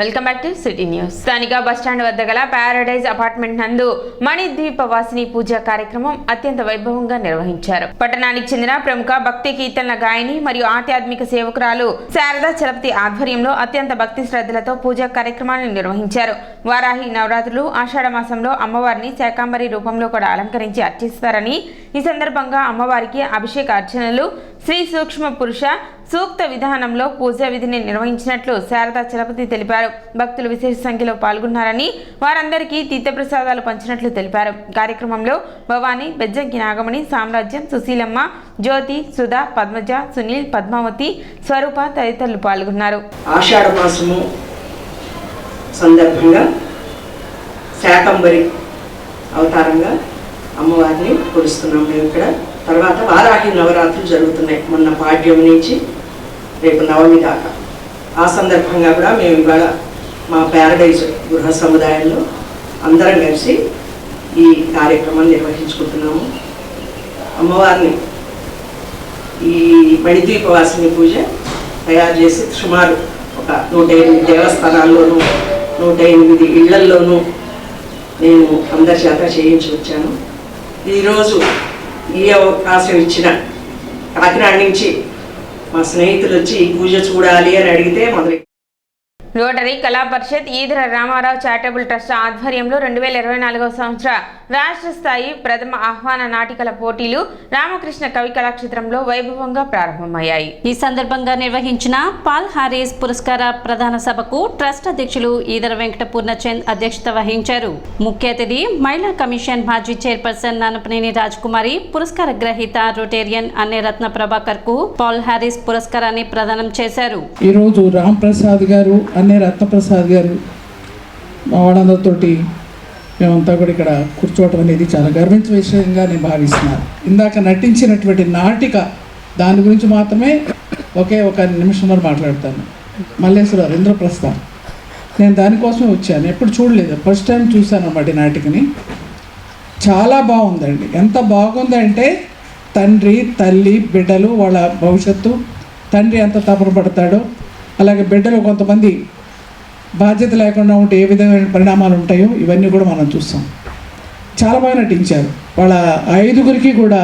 Welcome back to city news. స్థానిక bus stand వద్ద గల ప్యారడైజ్ అపార్ట్మెంట్ నందు మణిద్వీప వాసిని పూజా కార్యక్రమం అత్యంత వైభవంగా నిర్వహించారు. పట్టణానికి చెందిన ప్రముఖ భక్తి కీర్తనల గాయని మరియు ఆధ్యాత్మిక సేవకురాలు శారదా చలపతి ఆధ్వర్యంలో అత్యంత భక్తి శ్రద్ధలతో పూజా కార్యక్రమాన్ని నిర్వహించారు. వారాహి నవరాత్రులు ఆషాఢ మాసంలో అమ్మవారిని శాకాంబరి రూపంలో కూడా అలంకరించి అర్చిస్తారని, ఈ సందర్భంగా అమ్మవారికి అభిషేక అర్చనలు, శ్రీ సూక్ష్మ పురుష సూక్త విధానంలో పూజా విధిని నిర్వహించినట్లు శారదా చలపతి తెలిపారు. భక్తులు విశేష సంఖ్యలో పాల్గొన్నారని, వారందరికీ తీర్థప్రసాదాలు పంచినట్లు తెలిపారు. కార్యక్రమంలో భవానీ, బెజ్జంకి నాగమణి, సామ్రాజ్యం, సుశీలమ్మ, జ్యోతి, సుధా, పద్మజ, సునీల్, పద్మావతి, స్వరూప తదితరులు పాల్గొన్నారు. ఆషాఢ మాసము సందర్భంగా శాకంబరి అవతారంగా అమ్మవారిని కొలుస్తున్నాం మేము ఇక్కడ. తర్వాత వారాహి నవరాత్రులు జరుగుతున్నాయి, మొన్న పాడ్యం నుంచి రేపు నవమి దాకా. ఆ సందర్భంగా కూడా మేము ఇవాళ మా ప్యారడైజ్ గృహ సముదాయంలో అందరం కలిసి ఈ కార్యక్రమాన్ని నిర్వహించుకుంటున్నాము. అమ్మవారిని ఈ మణిద్వీప వాసిని పూజ తయారు చేసి సుమారు ఒక 108 దేవస్థానాల్లోనూ 108 ఇళ్లల్లోనూ నేను అందరి చేత చేయించి వచ్చాను. ఈరోజు ఈ అవకాశం ఇచ్చిన కాకినాడ నుంచి మా స్నేహితులు వచ్చి ఈ పూజ చూడాలి అని అడిగితే మొదలు రోటరీ కళా పరిషత్ ఈదర రామారావు చారిటబుల్ ట్రస్ట్ ఆధ్వర్యంలో 2024వ సంవత్సర రాష్ట్ర స్థాయి ప్రథమ ఆహ్వాన నాటికల పోటీలు రామకృష్ణ కవి కళాక్షేత్రంలో వైభవంగా ప్రారంభమయ్యాయి. ఈ సందర్భంగా నిర్వహించిన పాల్ హారీస్ పురస్కార ప్రధాన సభకు ట్రస్ట్ అధ్యక్షులు ఈదర వెంకట పూర్ణచంద్ అధ్యక్షత వహించారు. ముఖ్య అతిథి మహిళా కమిషన్ మాజీ చైర్పర్సన్ నానపనేని రాజకుమారి, పురస్కార గ్రహీత రొటేరియన్ అన్నే రత్న ప్రభాకర్ కు పాల్ హారీస్ పురస్కారాన్ని ప్రదానం చేశారు. ఈ రోజు రామ్ ప్రసాద్ గారు, అన్నే రత్నప్రసాద్ గారు, మా వాళ్ళందరితోటి మేమంతా కూడా ఇక్కడ కూర్చోవటం అనేది చాలా గర్వించే విషయంగా నేను భావిస్తున్నాను. ఇందాక నటించినటువంటి నాటిక దాని గురించి మాత్రమే ఒక నిమిషంలో మాట్లాడతాను. మల్లేశ్వరరావు ఇంద్రప్రస్థం, నేను దానికోసమే వచ్చాను, ఎప్పుడు చూడలేదు, ఫస్ట్ టైం చూశాను అన్నమాట ఈ నాటికని. చాలా బాగుందండి. ఎంత బాగుందంటే తండ్రి, తల్లి, బిడ్డలు, వాళ్ళ భవిష్యత్తు, తండ్రి ఎంత తపన పడతాడో, అలాగే బిడ్డలు కొంతమంది బాధ్యత లేకుండా ఉంటే ఏ విధమైన పరిణామాలు ఉంటాయో ఇవన్నీ కూడా మనం చూస్తాం. చాలా బాగా నటించారు. వాళ్ళ 5గురికి కూడా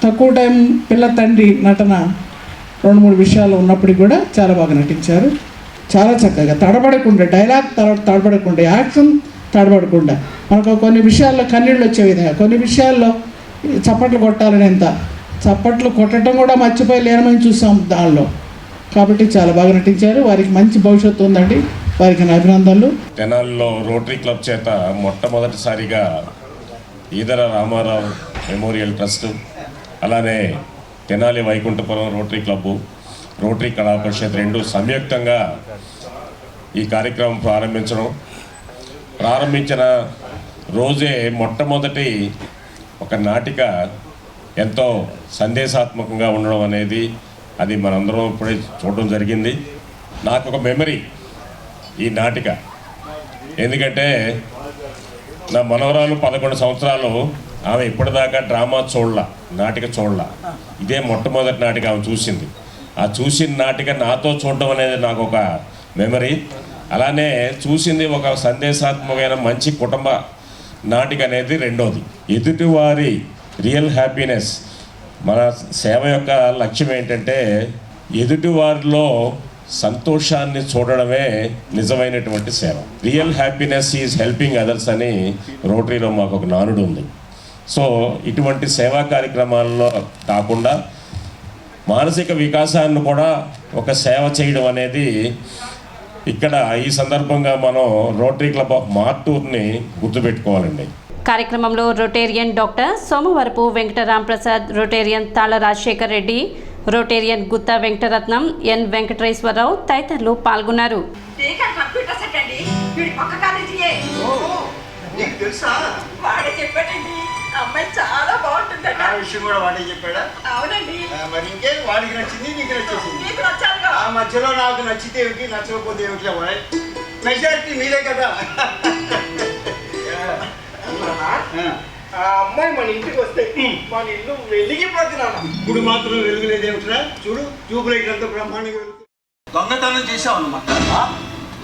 తక్కువ టైం పిల్ల తండ్రి నటన 2-3 విషయాలు ఉన్నప్పటికీ కూడా చాలా బాగా నటించారు. చాలా చక్కగా తడబడకుండా, డైలాగ్ తడబడకుండా, యాక్షన్ తడబడకుండా, మనకు కొన్ని విషయాల్లో కన్నీళ్ళు వచ్చే విధంగా, కొన్ని విషయాల్లో చప్పట్లు కొట్టాలనేంత చప్పట్లు కొట్టడం కూడా మర్చిపోయి లేనమని చూసాం దానిలో. కాబట్టి చాలా బాగా నటించారు. వారికి మంచి భవిష్యత్తు ఉందండి, వారికి అభినందనలు. తెనాలిలో రోటరీ క్లబ్ చేత మొట్టమొదటిసారిగా ఈదర రామారావు మెమోరియల్ ట్రస్ట్, అలానే Tenali Vaikunthapuram rotary club, rotary కళా పరిషత్ 2 సంయుక్తంగా ఈ కార్యక్రమం ప్రారంభించిన రోజే మొట్టమొదటి ఒక నాటిక ఎంతో సందేశాత్మకంగా ఉండడం అనేది అది మనందరం ఇప్పుడే చూడడం జరిగింది. నాకు ఒక మెమరీ ఈ నాటిక, ఎందుకంటే నా మనవరాలు 11 సంవత్సరాలు, ఆమె ఇప్పటిదాకా డ్రామా నాటిక చూడలా. ఇదే మొట్టమొదటి నాటిక ఆమె చూసింది. ఆ చూసిన నాటిక నాతో చూడడం అనేది నాకు ఒక మెమరీ. అలానే చూసింది ఒక సందేశాత్మకమైన మంచి కుటుంబ నాటిక అనేది రెండోది. ఎదుటివారి రియల్ హ్యాపీనెస్, మన సేవ యొక్క లక్ష్యం ఏంటంటే ఎదుటివారిలో సంతోషాన్ని చూడడమే నిజమైనటువంటి సేవ. Real happiness is helping others అని రోటరీలో మాకు ఒక నానుడు ఉంది. సో ఇటువంటి సేవా కార్యక్రమాల్లో కాకుండా మానసిక వికాసాన్ని కూడా ఒక సేవ చేయడం అనేది ఇక్కడ ఈ సందర్భంగా మనం రోటరీ క్లబ్ ఆఫ్ మార్టూర్ని గుర్తుపెట్టుకోవాలండి. కార్యక్రమంలో Rotarian doctor Somavarapu Venkatram Prasad, Rotarian తాళ రాజశేఖర్ రెడ్డి, రొటేరియన్ గుత్తా వెంకటరత్నం, ఎన్ వెంకటేశ్వరరావు తదితరులు పాల్గొన్నారు. అమ్మాయి మన ఇంటికి వస్తే మన ఇల్లు వెలిగిపోతున్నాను. ఇప్పుడు మాత్రం వెలుగులేదేమిట్రా? చూడు, ట్యూబ్ లైట్ అంతా బ్రహ్మాండంగా వెలుగుతుంది. దొంగతనం చేసావు అన్నమాట.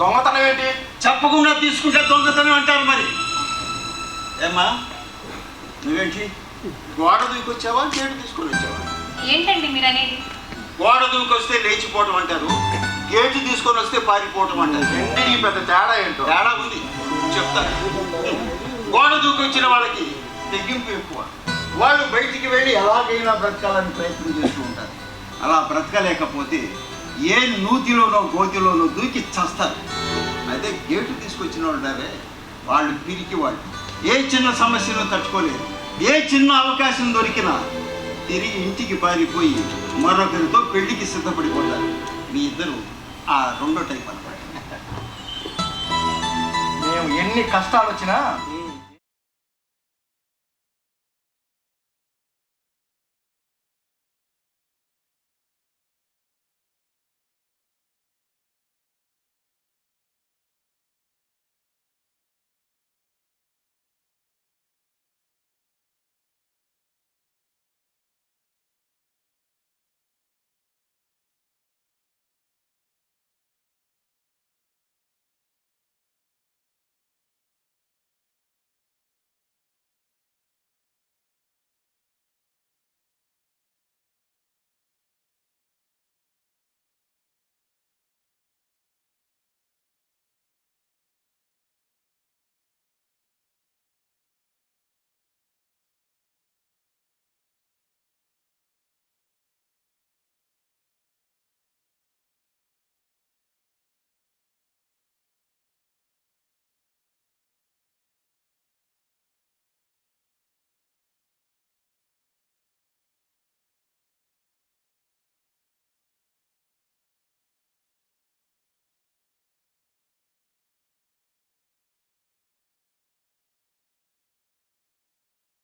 దొంగతనం ఏంటి? చెప్పకుండా తీసుకుంటే దొంగతనం అంటారు. మరి ఏమ్మా నువ్వేంటి గోడ దూకొచ్చావా, గేటు తీసుకొని వచ్చావా? ఏంటండి మీరు అనేది? గోడ దూకొస్తే లేచిపోవటం అంటారు, గేటు తీసుకొని వస్తే పారిపోవటం అంటారు. రెండికి పెద్ద తేడా ఏంటో. తేడా ఉంది, చెప్తాను. గోడ దూకొచ్చిన వాళ్ళకి తెగింపు ఎక్కువ. వాళ్ళు బయటికి వెళ్ళి ఎలాగైనా బ్రతకాలని ప్రయత్నం చేస్తూ ఉంటారు. అలా బ్రతకలేకపోతే ఏ నూతిలోనో గోతిలోనో దూకి చస్తారు. అదే గేటు తీసుకొచ్చిన వాళ్ళే వాళ్ళు పిరికి వాళ్ళు. ఏ చిన్న సమస్యను తట్టుకోలేరు. ఏ చిన్న అవకాశం దొరికినా తిరిగి ఇంటికి పారిపోయి మరొకరితో పెళ్లికి సిద్ధపడిపోతారు. మీ ఇద్దరు ఆ రెండో టైప్ అన్నమాట. మేము ఎన్ని కష్టాలు వచ్చినా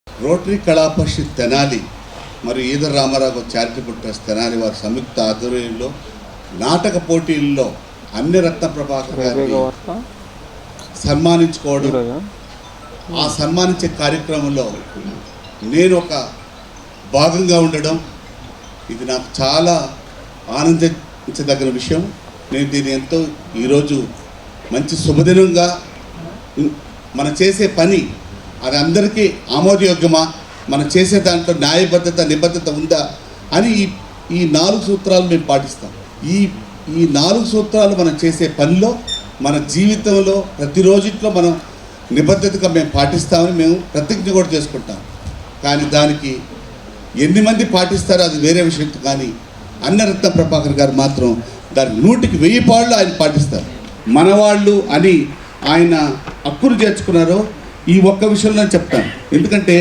రోటరీ కళా పరిషత్ తెనాలి మరియు ఈదర రామారావు చారిటబుల్ ట్రస్ట్ తెనాలి వారి సంయుక్త ఆధ్వర్యంలో నాటక పోటీల్లో అన్ని రత్న ప్రభాకర్ గారిని సన్మానించుకోవడం, ఆ సన్మానించే కార్యక్రమంలో నేను ఒక భాగంగా ఉండడం ఇది నాకు చాలా ఆనందించదగిన విషయం. నేను దీన్ని ఎంతో ఈరోజు మంచి శుభదినంగా మనం చేసే పని అది అందరికీ ఆమోదయోగ్యమా, మనం చేసే దాంట్లో న్యాయబద్ధత నిబద్ధత ఉందా అని ఈ 4 సూత్రాలు మేము పాటిస్తాం. ఈ 4 సూత్రాలు మనం చేసే పనిలో మన జీవితంలో ప్రతిరోజుట్లో మనం నిబద్ధతగా మేము పాటిస్తామని మేము ప్రతిజ్ఞ కూడా చేసుకుంటాం. కానీ దానికి ఎన్ని మంది పాటిస్తారో అది వేరే విషయం. కానీ అన్నరత్న ప్రభాకర్ గారు మాత్రం దాని 100కి 1000 పాళ్ళు ఆయన పాటిస్తారు. మనవాళ్ళు అని ఆయన హక్కును చేర్చుకున్నారో ఈ ఒక్క విషయంలో చెప్తాను. ఎందుకంటే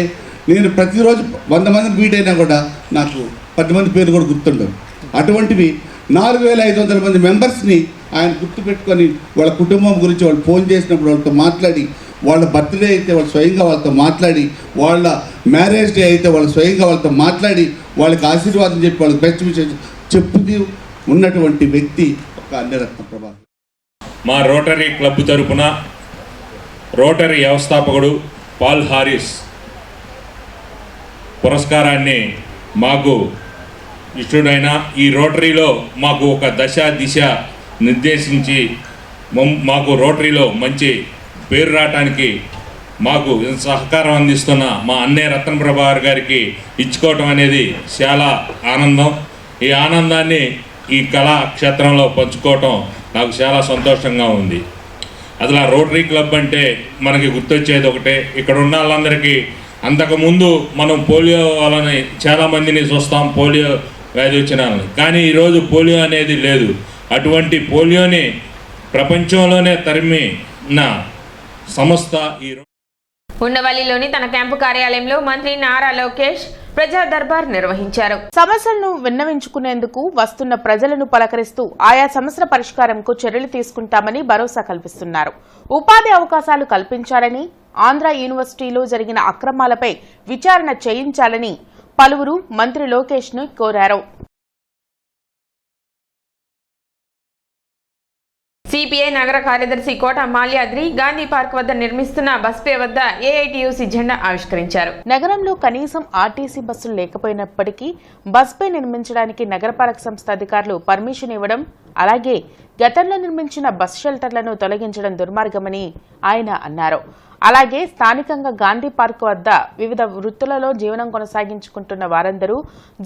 నేను ప్రతిరోజు 100 మందిని మీట్ అయినా కూడా నాకు 10 మంది పేరు కూడా గుర్తుండవు. అటువంటివి 4500 మంది మెంబర్స్ని ఆయన గుర్తుపెట్టుకొని వాళ్ళ కుటుంబం గురించి వాళ్ళు ఫోన్ చేసినప్పుడు వాళ్ళతో మాట్లాడి, వాళ్ళ బర్త్డే అయితే వాళ్ళు స్వయంగా వాళ్ళతో మాట్లాడి, వాళ్ళ మ్యారేజ్ డే అయితే వాళ్ళు స్వయంగా వాళ్ళతో మాట్లాడి వాళ్ళకి ఆశీర్వాదం చెప్పి వాళ్ళకి బెస్ట్ విషయం చెప్పుతూ ఉన్నటువంటి వ్యక్తి ఒక అన్నరత్న ప్రభాకర్. మా రోటరీ క్లబ్ తరపున రోటరీ వ్యవస్థాపకుడు పాల్ హారిస్ పురస్కారాన్ని మాకు ఇష్టడైన ఈ రోటరీలో మాకు ఒక దశ దిశ నిర్దేశించి మాకు రోటరీలో మంచి పేరు రావటానికి మాకు సహకారం అందిస్తున్న మా అన్నయ్య రత్న ప్రభాకర్ గారికి ఇచ్చుకోవటం అనేది చాలా ఆనందం. ఈ ఆనందాన్ని ఈ కళాక్షేత్రంలో పంచుకోవటం నాకు చాలా సంతోషంగా ఉంది. అసలు రోటరీ క్లబ్ అంటే మనకి గుర్తొచ్చేది ఒకటే, ఇక్కడ ఉన్న వాళ్ళందరికీ అంతకుముందు మనం పోలియో వాళ్ళని చాలామందిని చూస్తాం, పోలియో వ్యాధి వచ్చిన వాళ్ళని. కానీ ఈరోజు పోలియో అనేది లేదు. అటువంటి పోలియోని ప్రపంచంలోనే తరిమిన సంస్థ ఈ ఉండవల్లిలోని తన క్యాంపు కార్యాలయంలో మంత్రి నారా లోకేష్ ప్రజా దర్బార్ నిర్వహించారు. సమస్యలను విన్నవించుకునేందుకు వస్తున్న ప్రజలను పలకరిస్తూ ఆయా సమస్యల పరిష్కారంకు చర్యలు తీసుకుంటామని భరోసా కల్పిస్తున్నారు. ఉపాధి అవకాశాలు కల్పించాలని, ఆంధ్ర యూనివర్సిటీలో జరిగిన అక్రమాలపై విచారణ చేయించాలని పలువురు మంత్రి లోకేష్ ను కోరారు. సిపిఐ నగర కార్యదర్శి కోట మాల్యాద్రి గాంధీ పార్క్ వద్ద నిర్మిస్తున్న బస్పే వద్ద ఏఐటియుసి జెండా ఆవిష్కరించారు. నగరంలో కనీసం ఆర్టీసీ బస్సులు లేకపోయినప్పటికీ బస్పే నిర్మించడానికి నగరపాలక సంస్థ అధికారులు పర్మిషన్ ఇవ్వడం, అలాగే గతంలో నిర్మించిన బస్ షెల్టర్లను తొలగించడం దుర్మార్గమని ఆయన అన్నారు. అలాగే స్థానికంగా గాంధీ పార్క్ వద్ద వివిధ వృత్తులలో జీవనం కొనసాగించుకుంటున్న వారందరూ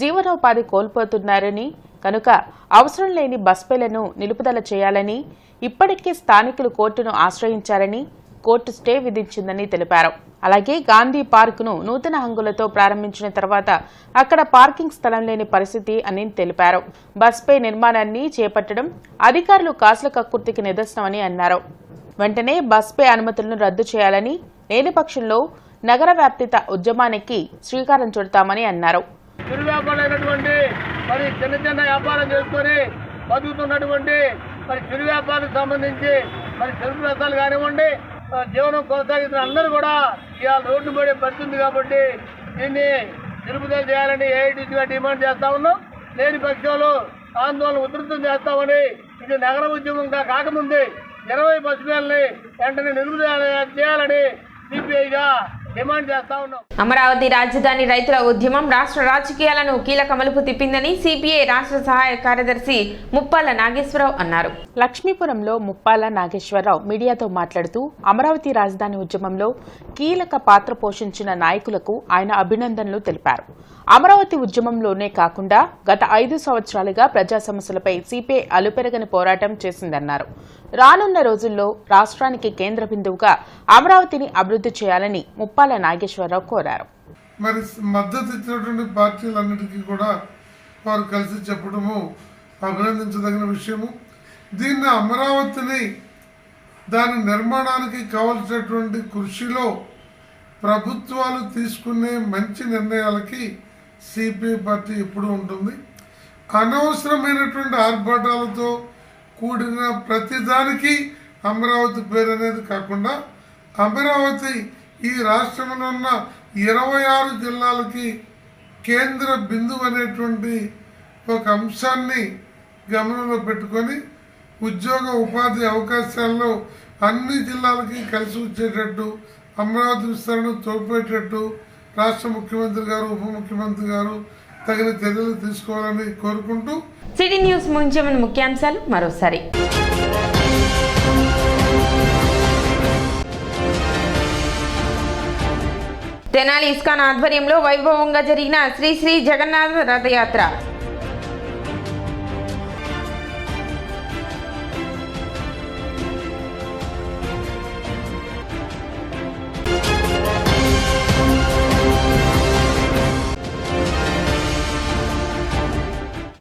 జీవనోపాధి కోల్పోతున్నారని, కనుక అవసరం లేని బస్ పేలను నిలుపుదల చేయాలని, ఇప్పటికే స్థానికులు కోర్టును ఆశ్రయించారని, కోర్టు స్టే విధించిందని తెలిపారు. అలాగే గాంధీ పార్కును నూతన హంగులతో ప్రారంభించిన తర్వాత అక్కడ పార్కింగ్ స్థలం లేని పరిస్థితి అని తెలిపారు. బస్పై నిర్మాణాన్ని చేపట్టడం అధికారులు కాసుల కక్కుర్తికి నిదర్శనమని అన్నారు. వెంటనే బస్పై అనుమతులను రద్దు చేయాలని, లేని పక్షంలో నగర వ్యాప్తిత ఉద్యమానికి శ్రీకారం చుడతామని అన్నారు. చిరు వ్యాపారులైనటువంటి మరి చిన్న చిన్న వ్యాపారం చేసుకొని బతుకుతున్నటువంటి మరి చిరు వ్యాపారానికి సంబంధించి మరి చెరుకు రసాలు కానివ్వండి, జీవనం కొనసాగిస్తున్న అందరూ కూడా ఇవాళ రోడ్డు పడే పరిస్థితుంది. కాబట్టి దీన్ని నిలుపుదల చేయాలని ఏఐటీసీగా డిమాండ్ చేస్తా ఉన్నాం. లేని పక్షంలో ఆందోళన ఉధృతం చేస్తామని, ఇది నగర ఉద్యమంగా కాకముందే 20 బస్సు పేర్లని వెంటనే నిలుపుదల చేయాలని సిపిఐగా డిమాండ్ చేస్తా ఉన్నాం. అమరావతి రాజధాని రైతుల ఉద్యమం రాష్ట్ర రాజకీయాలను కీలక మలుపు తిప్పిందని సిపిఐ రాష్ట్ర సహాయ కార్యదర్శి ముప్పాల నాగేశ్వరరావు అన్నారు. లక్ష్మీపురంలో ముప్పాల నాగేశ్వరరావు మీడియాతో మాట్లాడుతూ అమరావతి రాజధాని ఉద్యమంలో కీలక పాత్ర పోషించిన నాయకులకు ఆయన అభినందనలు తెలిపారు. అమరావతి ఉద్యమంలోనే కాకుండా గత 5 సంవత్సరాలుగా ప్రజా సమస్యలపై సిపిఐ అలుపెరగని పోరాటం చేసిందన్నారు. రానున్న రోజుల్లో రాష్ట్రానికి కేంద్ర బిందువుగా అమరావతిని అభివృద్ధి చేయాలని ముప్పాల నాగేశ్వరరావు కోరారు. మరి మద్దతు ఇచ్చినటువంటి పార్టీలన్నిటికీ కూడా వారు కలిసి చెప్పడము అభినందించదగిన విషయము. దీన్ని అమరావతిని దాని నిర్మాణానికి కావలసినటువంటి కృషిలో ప్రభుత్వాలు తీసుకునే మంచి నిర్ణయాలకి సిపిఐ పార్టీ ఎప్పుడూ ఉంటుంది. అనవసరమైనటువంటి ఆర్భాటాలతో కూడిన ప్రతిదానికి అమరావతి పేరు అనేది కాకుండా అమరావతి ఈ రాష్ట్రంలో ఉన్న 26 జిల్లాలకి కేంద్ర బిందువు అనేటువంటి ఒక అంశాన్ని గమనంలో పెట్టుకొని ఉద్యోగ ఉపాధి అవకాశాల్లో అన్ని జిల్లాలకి కలిసి వచ్చేటట్టు అమరావతి విస్తరణ తోడ్పేటట్టు రాష్ట్ర ముఖ్యమంత్రి గారు, ఉప ముఖ్యమంత్రి గారు తగిన చర్యలు తీసుకోవాలని కోరుకుంటూ సిటీ న్యూస్ ముగించే ముఖ్యాంశాలు మరోసారి. తెనాలి ఇస్కాన్ ఆధ్వర్యంలో వైభవంగా జరిగిన శ్రీ శ్రీ జగన్నాథ రథయాత్ర.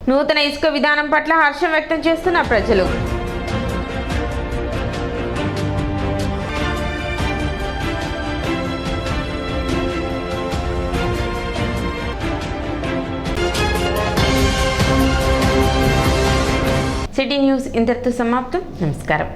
నూతన ఇసుక విధానం పట్ల హర్షం వ్యక్తం చేస్తున్న ప్రజలు. సిటీ న్యూస్ ఇంతటితో సమాప్తం. నమస్కారం.